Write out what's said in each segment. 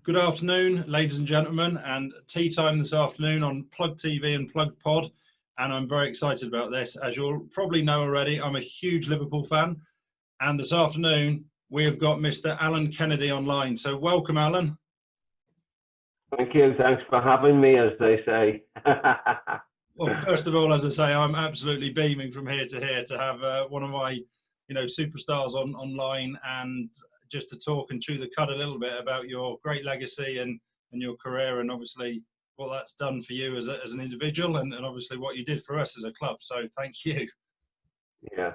Good afternoon, ladies and gentlemen, and tea time this afternoon on Plug TV and Plug Pod. And I'm very excited about this. As you'll probably know already, I'm a huge Liverpool fan. And this afternoon, we have got Mr. Alan Kennedy online. So welcome, Alan. Thank you. Thanks for having me, as they say. Well, first of all, as I say, I'm absolutely beaming from here to here to have one of my, superstars online and just to talk and chew the cud a little bit about your great legacy and your career and obviously what that's done for you as an individual and obviously what you did for us as a club. So thank you. Yeah,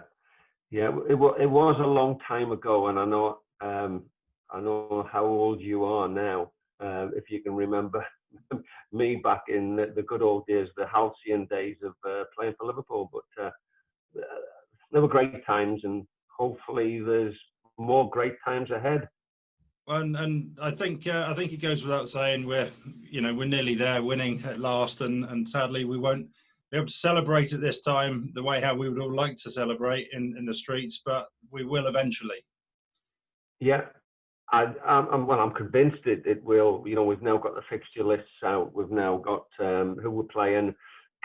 it was a long time ago, and I know how old you are now. If you can remember me back in the good old days, the halcyon days of playing for Liverpool, but there were great times, and hopefully there's more great times ahead. And I think it goes without saying we're nearly there, winning at last, and sadly we won't be able to celebrate it this time the way how we would all like to celebrate in the streets, but we will eventually. Yeah, I'm convinced it will. We've now got the fixture lists out. We've now got who we're playing.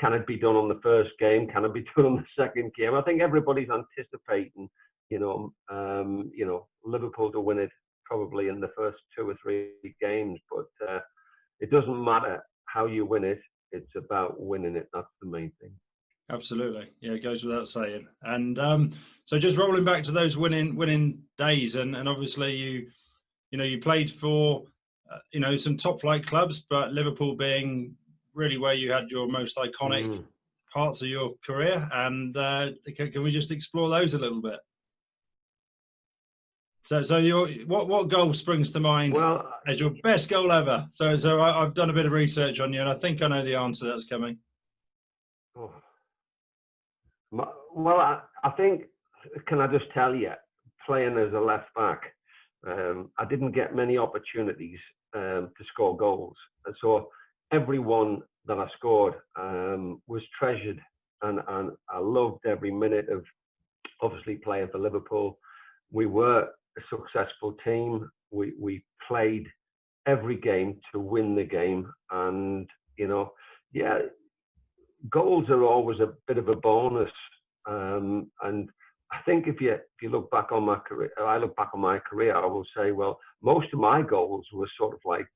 Can it be done on the first game? Can it be done on the second game? I think everybody's anticipating, Liverpool to win it probably in the first 2 or 3 games. But it doesn't matter how you win it. It's about winning it. That's the main thing. Absolutely, yeah, it goes without saying. And so just rolling back to those winning days, and obviously you played for some top flight clubs, but Liverpool being really where you had your most iconic parts of your career. And can we just explore those a little bit? So what goal springs to mind as your best goal ever? So I've done a bit of research on you, and I think I know the answer that's coming. Oh. Well, I think, can I just tell you, playing as a left back, I didn't get many opportunities to score goals, and so every one that I scored was treasured, and I loved every minute of obviously playing for Liverpool. We were a successful team. We played every game to win the game, and goals are always a bit of a bonus. And I think if you look back on my career, I look back on my career, I will say, well, most of my goals were sort of like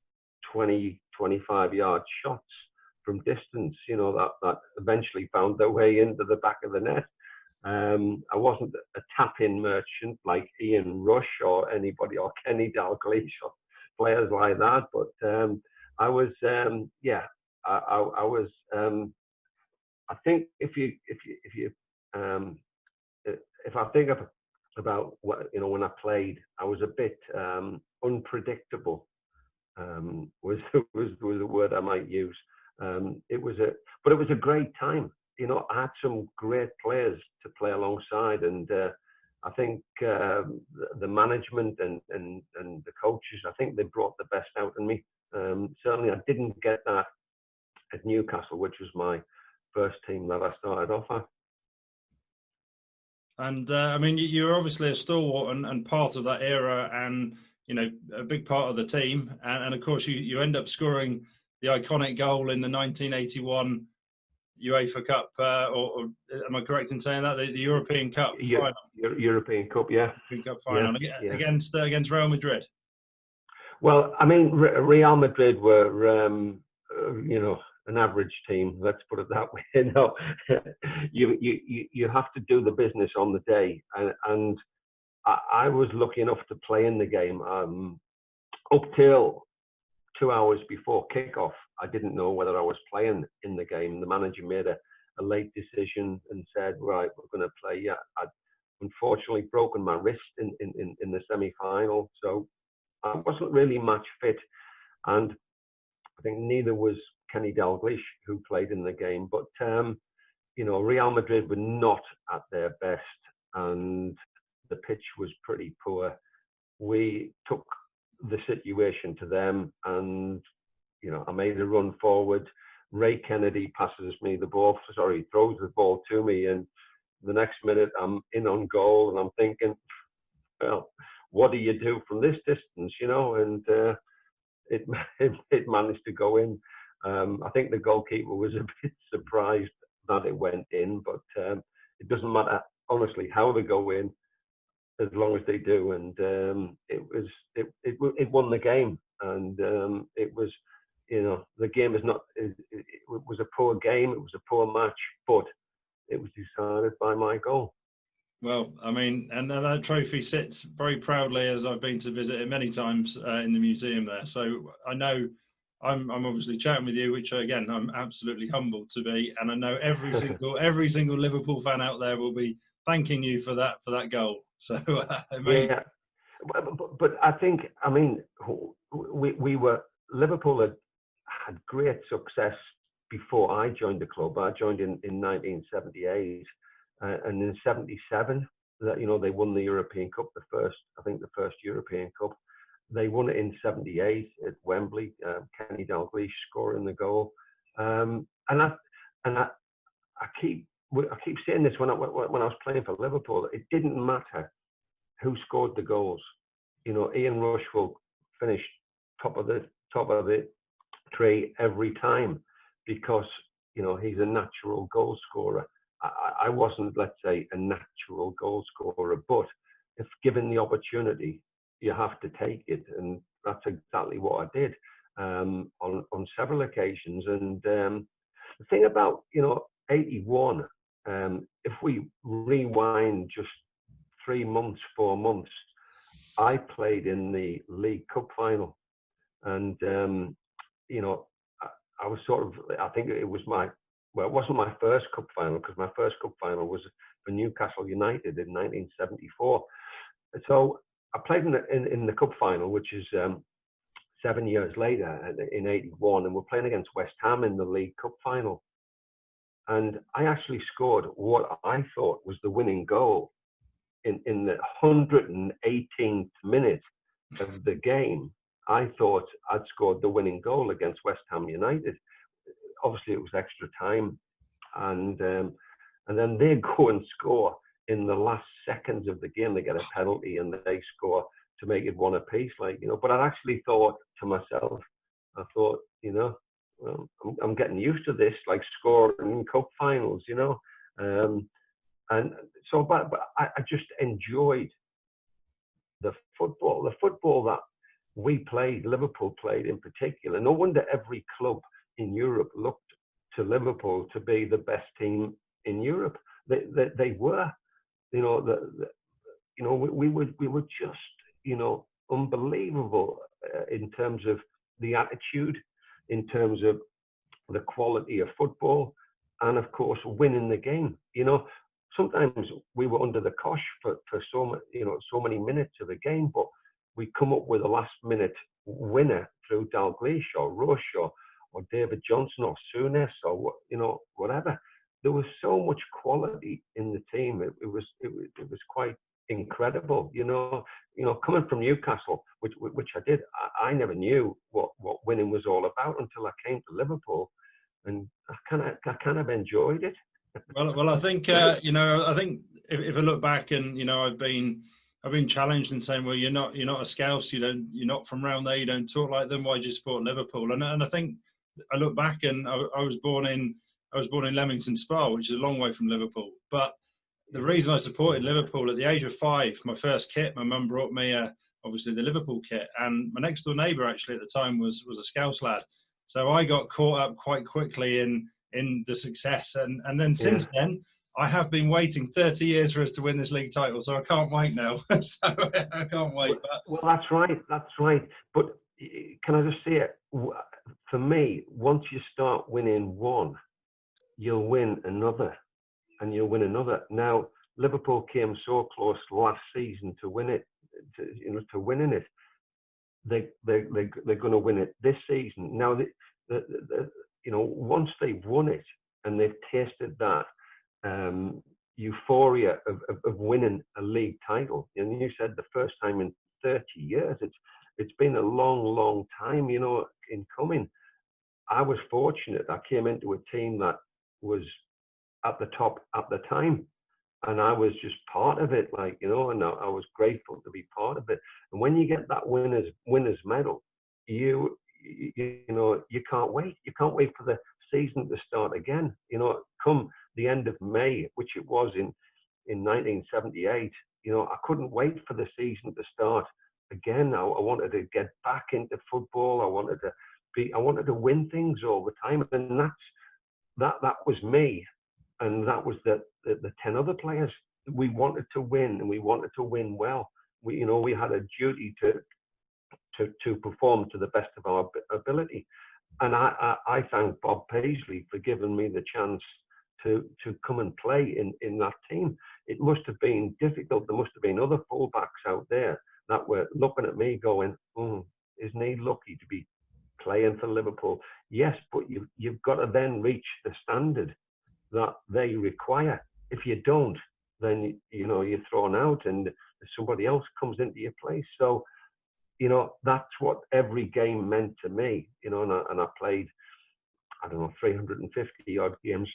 20, 25-yard shots from distance, that eventually found their way into the back of the net. I wasn't a tap-in merchant like Ian Rush or anybody, or Kenny Dalglish or players like that, but I was, I was. I think if I think about what when I played, I was a bit unpredictable. Was the word I might use. It was a great time. I had some great players to play alongside, and I think the management and the coaches, I think they brought the best out in me. Certainly, I didn't get that at Newcastle, which was my first team that I started off at. And you're obviously a stalwart and part of that era, and a big part of the team. And of course, you end up scoring the iconic goal in the 1981 UEFA Cup, or am I correct in saying that the European Cup final? European Cup, yeah. European Cup final against Real Madrid. Well, Real Madrid were an average team. Let's put it that way. You have to do the business on the day, and I was lucky enough to play in the game up till 2 hours before kickoff. I didn't know whether I was playing in the game. The manager made a late decision and said, right, we're going to play. Yeah, I'd unfortunately broken my wrist in the semi-final, so I wasn't really match fit, and I think neither was Kenny Dalglish, who played in the game. But Real Madrid were not at their best, and the pitch was pretty poor. We took the situation to them, and I made a run forward. Ray Kennedy passes me the ball, throws the ball to me, and the next minute I'm in on goal, and I'm thinking, well, what do you do from this distance, And it it managed to go in. I think the goalkeeper was a bit surprised that it went in, but it doesn't matter honestly how they go in, as long as they do. And it won the game, and it was, you know, the game is not, it was a poor game, it was a poor match, but it was decided by my goal. Well, I mean, and that trophy sits very proudly, as I've been to visit it many times in the museum there. So I know I'm obviously chatting with you, which again I'm absolutely humbled to be, and I know every single Liverpool fan out there will be thanking you for that goal. So amazing. Yeah, but I think, I mean, we were, Liverpool had great success before I joined the club. I joined in 1978, and in '77, that, you know, they won the European Cup, I think the first European Cup. They won it in '78 at Wembley. Kenny Dalglish scoring the goal, and I keep saying this when I was playing for Liverpool. It didn't matter who scored the goals. You know, Ian Rush will finish top of the tree every time, because, you know, he's a natural goal scorer. I wasn't, let's say, a natural goal scorer, but if given the opportunity, you have to take it, and that's exactly what I did on several occasions. And the thing about, you know, '81, if we rewind just 3 months, 4 months, I played in the League Cup final, and you know, I was sort of, I think it was it wasn't my first cup final, because my first cup final was for Newcastle United in 1974. So I played in the cup final, which is 7 years later in '81, and we're playing against West Ham in the League Cup final. And I actually scored what I thought was the winning goal in the 118th minute of the game. I thought I'd scored the winning goal against West Ham United. Obviously, it was extra time, and then they go and score in the last seconds of the game. They get a penalty and they score to make it one apiece, like, you know. But I actually thought to myself, I thought, you know, well, I'm getting used to this, like scoring in cup finals, you know. And so, but I just enjoyed the football that we played, Liverpool played in particular. No wonder every club in Europe looked to Liverpool to be the best team in Europe. They were, you know, we were just, you know, unbelievable in terms of the attitude, in terms of the quality of football, and of course winning the game. You know, sometimes we were under the cosh for so many minutes of the game, but we come up with a last minute winner through Dalglish or Rush or David Johnson or Souness or, you know, whatever. There was so much quality in the team. It was quite incredible. You know, coming from Newcastle, which I did, I never knew what winning was all about until I came to Liverpool, and I kind of enjoyed it. Well, I think you know, I think if I look back, and you know, I've been challenged in saying, well, you're not a Scouse, you're not from around there, you don't talk like them. Why do you support Liverpool? And I think I look back, and I was born in Leamington Spa, which is a long way from Liverpool. But the reason I supported Liverpool, at the age of 5, my first kit, my mum brought me obviously the Liverpool kit, and my next door neighbour actually at the time was a Scouse lad. So I got caught up quite quickly in the success, and then since then I have been waiting 30 years for us to win this league title, so I can't wait now. So I can't wait. Well, that's right. But can I just say it? For me, once you start winning one, you'll win another, and you'll win another. Now, Liverpool came so close last season to win it, to winning it. They're going to win it this season. Now, once they've won it and they've tasted that euphoria of winning a league title, and you said the first time in 30 years, it's been a long time, you know, in coming. I was fortunate. I came into a team that was at the top at the time, and I was just part of it, like, you know, and I was grateful to be part of it. And when you get that winner's medal, you know, you can't wait. You can't wait for the season to start again. You know, come the end of May, which it was in 1978. You know, I couldn't wait for the season to start again. I wanted to get back into football. I wanted to win things all the time, and that was me, and that was the 10 other players. We wanted to win, and we wanted to win well. We, you know, we had a duty to perform to the best of our ability. And I thank Bob Paisley for giving me the chance to come and play in that team. It must have been difficult. There must have been other fullbacks out there that were looking at me going, isn't he lucky to be playing for Liverpool? Yes, but you've got to then reach the standard that they require. If you don't, then you know you're thrown out and somebody else comes into your place. So, you know, that's what every game meant to me, you know, and I played, I don't know, 350 odd games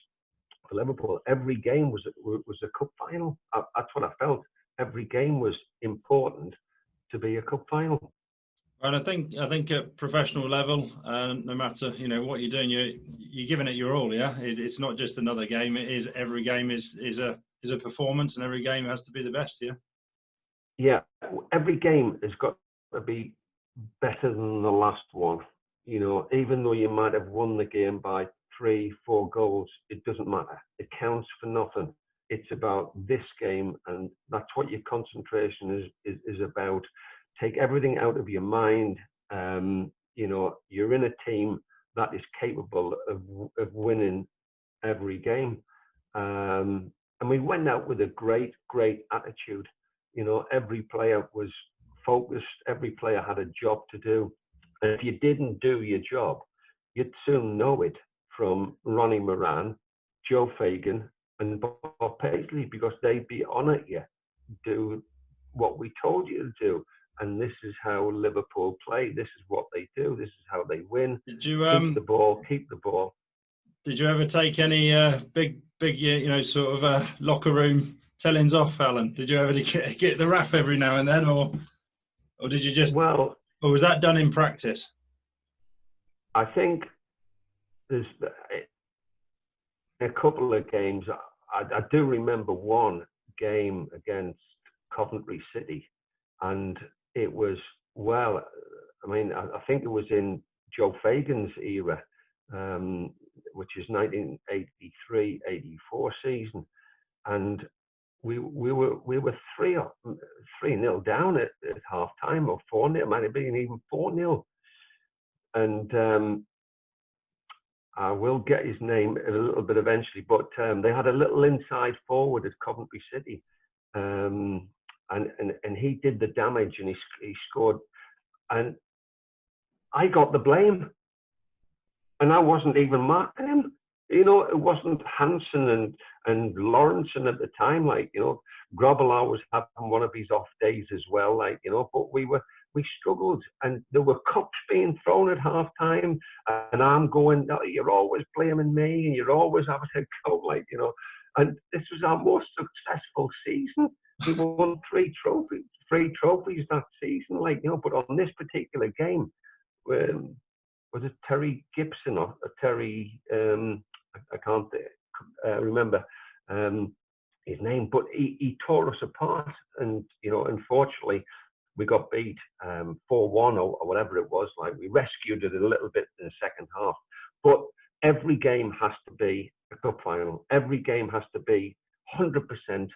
for Liverpool. Every game was a cup final. That's what I felt. Every game was important to be a cup final. And I think at professional level, no matter, you know, what you're doing, you're giving it your all. Yeah, it's not just another game. It is, every game is a performance, and every game has to be the best. Yeah. Yeah, every game has got to be better than the last one. You know, even though you might have won the game by 3-4 goals, it doesn't matter. It counts for nothing. It's about this game, and that's what your concentration is about. Take everything out of your mind. You know, you're in a team that is capable of winning every game. And we went out with a great attitude. You know, every player was focused. Every player had a job to do. And if you didn't do your job, you'd soon know it from Ronnie Moran, Joe Fagan, and Bob Paisley, because they'd be on at you. Do what we told you to do. And this is how Liverpool play. This is what they do. This is how they win. Did you keep the ball? Did you ever take any big, you know, sort of locker room tellings off, Alan? Did you ever get the rap every now and then, or did you just? Well, or was that done in practice? I think there's a couple of games. I do remember one game against Coventry City, and it was, well, I mean, I think it was in Joe Fagan's era, which is 1983-84 season, and we were 3-0 down at half time, or 4-0. It might have been even 4-0, and I will get his name a little bit eventually, but they had a little inside forward at Coventry City, and he did the damage, and he scored, and I got the blame, and I wasn't even marking him. You know, it wasn't Hansen and Lawrenson at the time. Like, you know, Grobbelaar was having one of his off days as well. Like, you know, but we struggled, and there were cups being thrown at half time, and I'm going, oh, you're always blaming me, and you're always having a go, like, you know. And this was our most successful season. We won 3 trophies that season, like, you know. But on this particular game, was it Terry Gibson or Terry? I can't remember his name, but he tore us apart, and you know, unfortunately, we got beat 4-1 or whatever it was. Like, we rescued it a little bit in the second half, but every game has to be a cup final. Every game has to be 100%.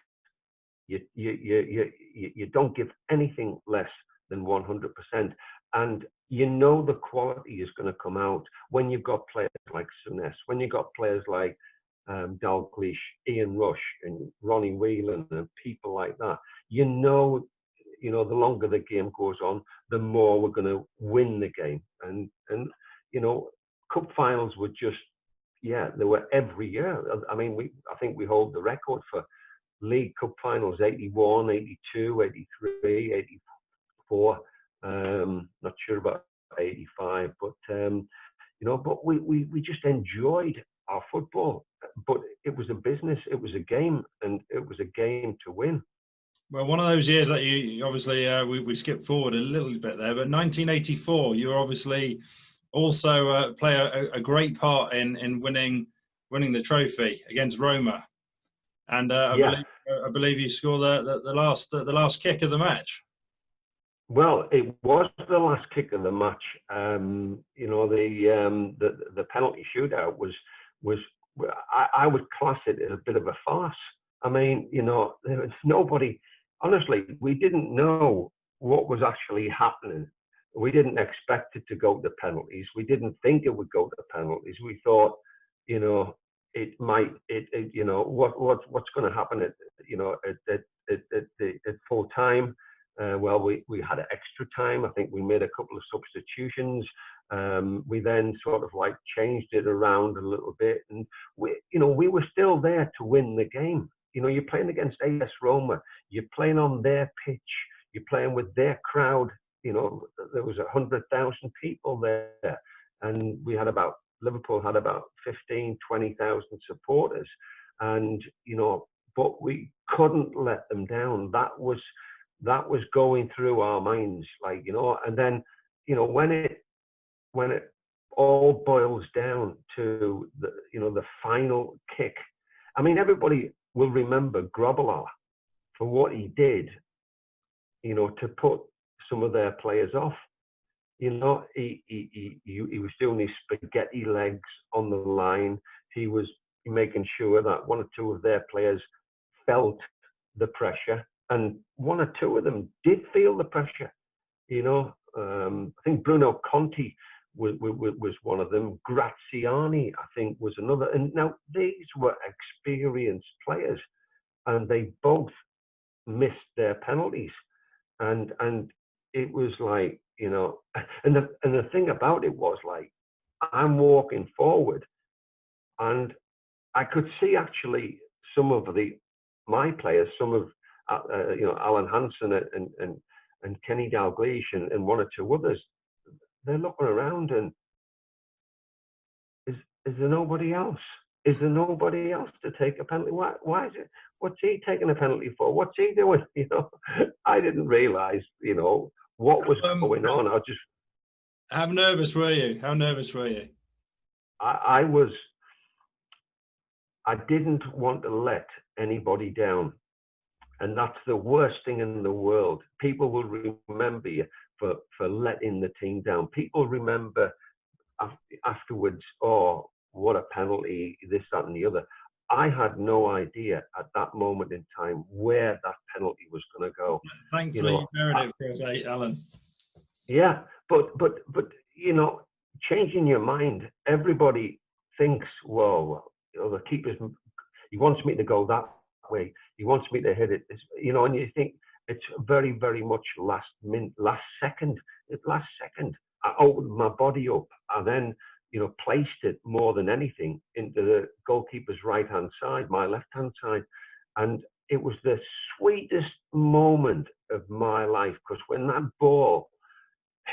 You don't give anything less than 100%, and you know the quality is going to come out when you've got players like Souness, when you've got players like Dalglish, Ian Rush, and Ronnie Whelan, and people like that. You know, the longer the game goes on, the more we're going to win the game. And you know, cup finals were just, yeah, they were every year. I mean, I think we hold the record for League Cup finals: 81, 82, 83, 84. Not sure about 85, but you know, but we just enjoyed our football. But it was a business, it was a game, and it was a game to win. Well, one of those years that you obviously we skipped forward a little bit there, but 1984, you were obviously also play a great part in winning the trophy against Roma, and Yeah. I believe you scored the last kick of the match. Well, it was the last kick of the match. You know, the penalty shootout was I would class it as a bit of a farce. I mean, you know, there was nobody. Honestly, we didn't know what was actually happening. We didn't expect it to go to penalties. We didn't think it would go to penalties. We thought, you know, it might. You know, what's going to happen at you know at full time. Well, we had extra time. I think we made a couple of substitutions. We then sort of like changed it around a little bit, and we were still there to win the game. You know, you're playing against AS Roma. You're playing on their pitch. You're playing with their crowd. You know, there was 100,000 people there, and Liverpool had about 15, 20,000 supporters, and you know, but we couldn't let them down. That was going through our minds, like, you know. And then, you know, when it all boils down to the final kick, I mean, everybody will remember Grobbelaar for what he did, you know, to put some of their players off. You know, he was doing his spaghetti legs on the line. He was making sure that one or two of their players felt the pressure, and one or two of them did feel the pressure. You know, I think Bruno Conti was one of them. Graziani, I think, was another. And now these were experienced players, and they both missed their penalties. And it was like, you know, and the thing about it was, like, I'm walking forward, and I could see actually some of my players, some of Alan Hansen and Kenny Dalglish and one or two others. They're looking around, and is there nobody else? Is there nobody else to take a penalty? Why is it? What's he taking a penalty for? What's he doing? You know, I didn't realise, you know, what was going on. I just. How nervous were you? How nervous were you? I was. I didn't want to let anybody down. And that's the worst thing in the world. People will remember you for letting the team down. People remember afterwards, oh, what a penalty, this, that, and the other. I had no idea at that moment in time where that penalty was going to go. Thankfully, you buried it for us, Alan. Yeah, but you know, changing your mind. Everybody thinks, well, you know, the keeper's. He wants me to go that way. He wants me to hit it. You know, and you think it's very, very much last second. I opened my body up and then, you know, placed it more than anything into the goalkeeper's right-hand side, my left-hand side. And it was the sweetest moment of my life, because when that ball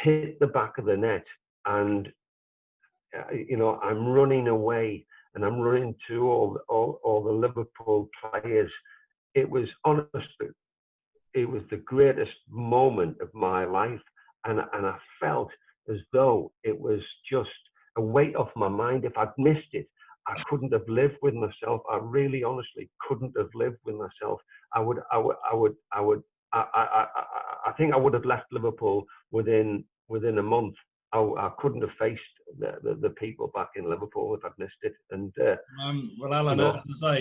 hit the back of the net and, you know, I'm running away and I'm running to all the Liverpool players, it was honestly, it was the greatest moment of my life. And I felt as though it was just a weight off my mind. If I'd missed it, I couldn't have lived with myself. I really, honestly couldn't have lived with myself. I think I would have left Liverpool within a month. I couldn't have faced the people back in Liverpool if I'd missed it. And well, Alan, you know, as I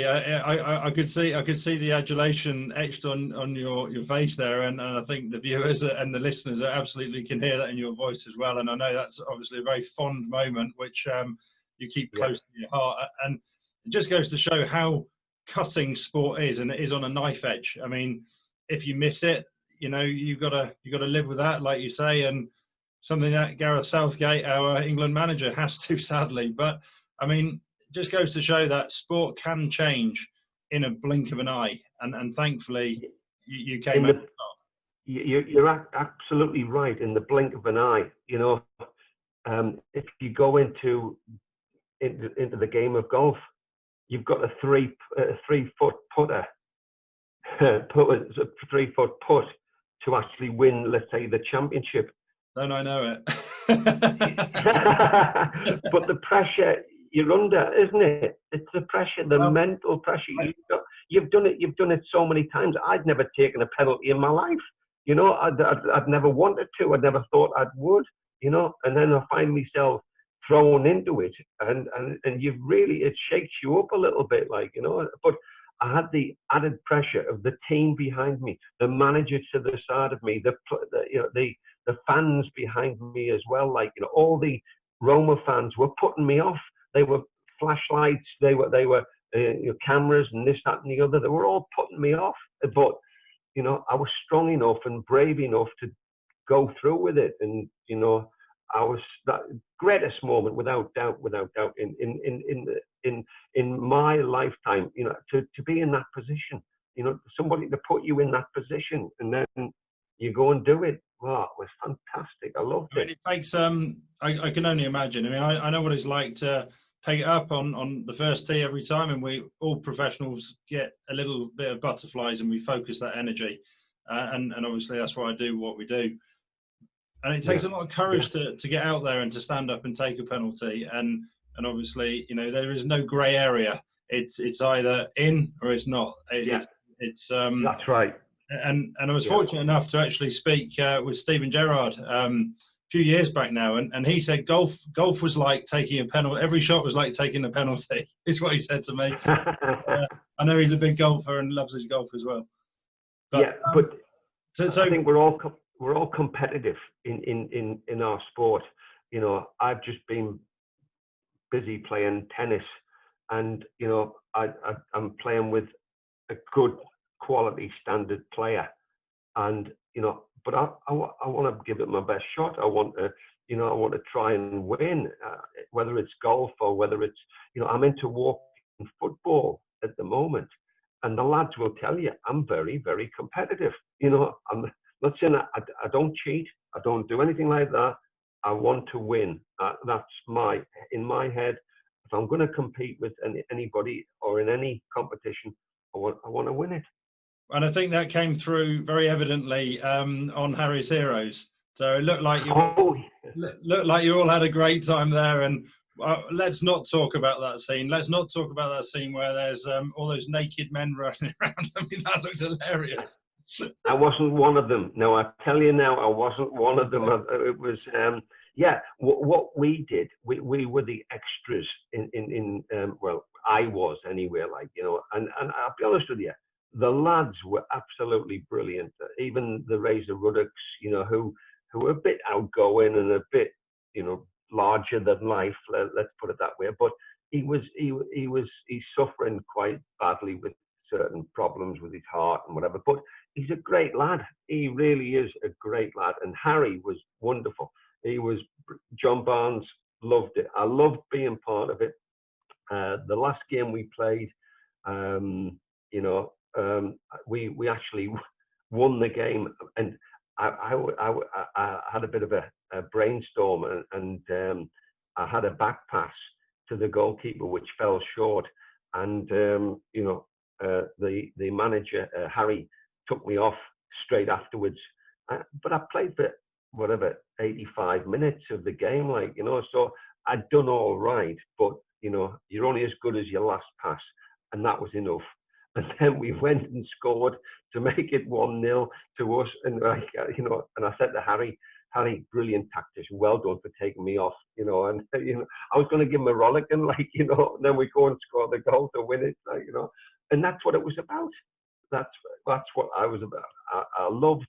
say, I could see the adulation etched on your face there, and I think the viewers and the listeners absolutely can hear that in your voice as well. And I know that's obviously a very fond moment which you keep close to your heart, and it just goes to show how cutting sport is, and it is on a knife edge. I mean, if you miss it, you know, you got to live with that, like you say, and something that Gareth Southgate, our England manager, has to, sadly. But I mean, it just goes to show that sport can change in a blink of an eye, and thankfully you came out. You're absolutely right. In the blink of an eye, you know, if you go into the game of golf, you've got a 3-foot putter put a 3-foot putt to actually win, let's say, the championship. Don't I know it? But the pressure you're under, isn't it? It's the pressure, the mental pressure. You've done it so many times. I'd never taken a penalty in my life. You know, I'd never wanted to. I'd never thought I would. You know, and then I find myself thrown into it, and you really, it shakes you up a little bit, like, you know. But I had the added pressure of the team behind me, the manager to the side of me, the fans behind me as well. Like, you know, all the Roma fans were putting me off. They were flashlights, they were cameras and this, that, and the other. They were all putting me off. But you know, I was strong enough and brave enough to go through with it. And you know, I was that greatest moment, without doubt, in my lifetime. You know, to be in that position. You know, somebody to put you in that position, and then you go and do it. Wow, it was fantastic. I loved it. I mean, it takes I can only imagine. I mean, I know what it's like to pick it up on the first tee every time, and we all professionals get a little bit of butterflies, and we focus that energy, and obviously that's why I do what we do. And it takes a lot of courage to get out there and to stand up and take a penalty, and obviously, you know, there is no grey area. It's either in or it's not. It's that's right. And I was fortunate enough to actually speak with Steven Gerrard a few years back now, and he said golf was like taking a penalty. Every shot was like taking a penalty. Is what he said to me. I know he's a big golfer and loves his golf as well. But, I think we're all competitive in our sport. You know, I've just been busy playing tennis, and you know, I'm playing with a good quality standard player, and you know, but I want to give it my best shot. I want to try and win, whether it's golf or whether it's, you know, I'm into walking football at the moment, and the lads will tell you I'm very, very competitive. You know, I'm not saying I don't cheat, I don't do anything like that. I want to win. That's in my head. If I'm going to compete with anybody or in any competition, I want to win it. And I think that came through very evidently on Harry's Heroes. So it looked like you all had a great time there. And let's not talk about that scene. Let's not talk about that scene where there's all those naked men running around. I mean, that looked hilarious. I wasn't one of them. No, I tell you now, I wasn't one of them. It was, what we did, we were the extras in well, I was anyway, like, you know, and I'll be honest with you, the lads were absolutely brilliant. Even the Razor Ruddocks, you know, who were a bit outgoing and a bit, you know, larger than life. Let's put it that way. But he's suffering quite badly with certain problems with his heart and whatever. But he's a great lad. He really is a great lad. And Harry was wonderful. John Barnes, loved it. I loved being part of it. The last game we played, you know, we actually won the game, and I had a bit of a brainstorm, and I had a back pass to the goalkeeper which fell short, and you know, the manager Harry took me off straight afterwards, but I played for whatever 85 minutes of the game, like, you know, so I'd done all right, but you know, you're only as good as your last pass, and that was enough. And then we went and scored to make it 1-0 to us. And like, you know, and I said to Harry, brilliant tactician, well done for taking me off, you know. And you know, I was going to give him a rollicking, like, you know, and then we go and score the goal to win it, like, you know. And that's what it was about. That's what I was about. I love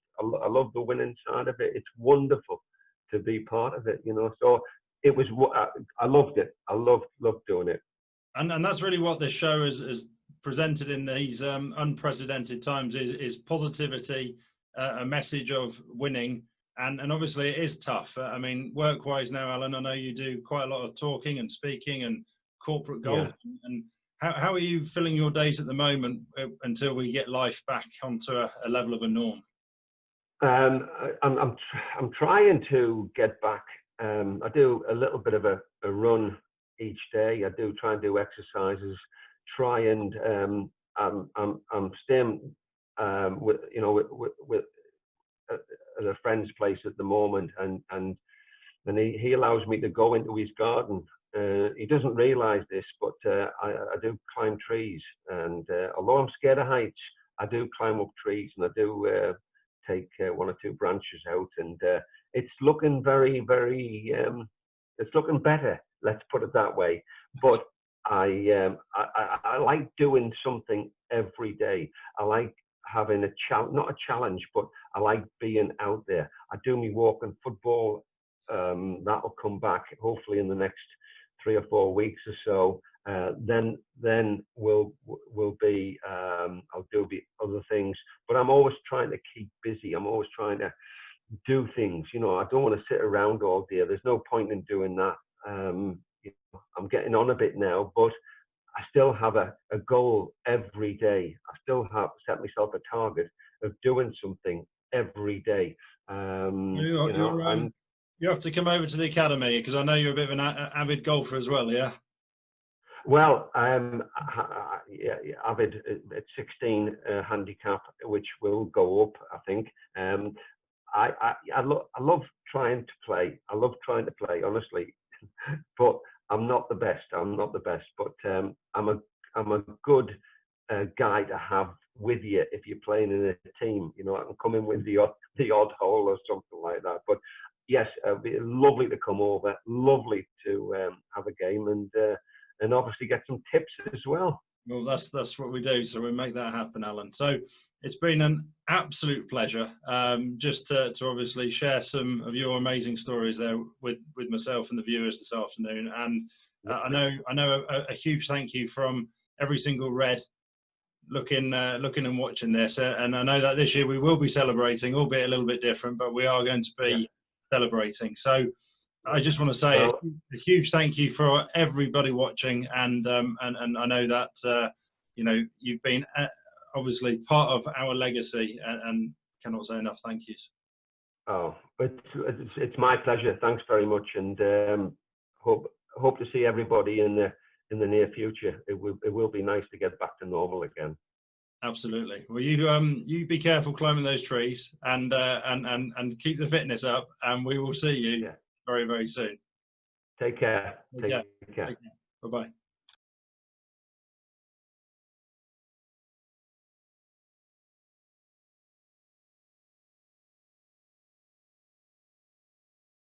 the winning side of it. It's wonderful to be part of it, you know. So it was, I loved it. I loved doing it. And that's really what this show is presented in these unprecedented times, is positivity, a message of winning, and obviously it is tough. I mean, work-wise now, Alan, I know you do quite a lot of talking and speaking and corporate golf. Yeah. And how are you filling your days at the moment until we get life back onto a level of a norm? I'm trying to get back. I do a little bit of a run each day. I do try and do exercises. Try and I'm staying with at a friend's place at the moment, and he allows me to go into his garden. He doesn't realise this, but I do climb trees, and although I'm scared of heights, I do climb up trees, and I do take one or two branches out, and it's looking very, very, it's looking better. Let's put it that way. But I like doing something every day. I like having a challenge, not a challenge, but I like being out there. I do me walking football. That'll come back hopefully in the next 3 or 4 weeks or so. Then we'll be I'll do the other things, but I'm always trying to keep busy. I'm always trying to do things. You know, I don't want to sit around all day. There's no point in doing that. I'm getting on a bit now, but I still have a goal every day. I still have set myself a target of doing something every day. You have to come over to the academy, because I know you're a bit of an avid golfer as well, yeah? Well, avid at 16 handicap, which will go up, I think. I love trying to play. I love trying to play, honestly, but I'm not the best. But I'm a good guy to have with you if you're playing in a team. You know, I can come in with the odd hole or something like that. But yes, it'd be lovely to come over. Lovely to have a game and obviously get some tips as well. Well, that's what we do. So we make that happen, Alan. So it's been an absolute pleasure just to obviously share some of your amazing stories there with myself and the viewers this afternoon. And I know a huge thank you from every single Red looking and watching this. And I know that this year we will be celebrating, albeit a little bit different, but we are going to be celebrating. So I just want to say a huge thank you for everybody watching, and I know that you know, you've been obviously part of our legacy, and cannot say enough thank yous. Oh, it's my pleasure. Thanks very much, and hope to see everybody in the near future. It will be nice to get back to normal again. Absolutely. Well, you be careful climbing those trees, and keep the fitness up, and we will see you very, very soon. Take care. Take care. Bye-bye.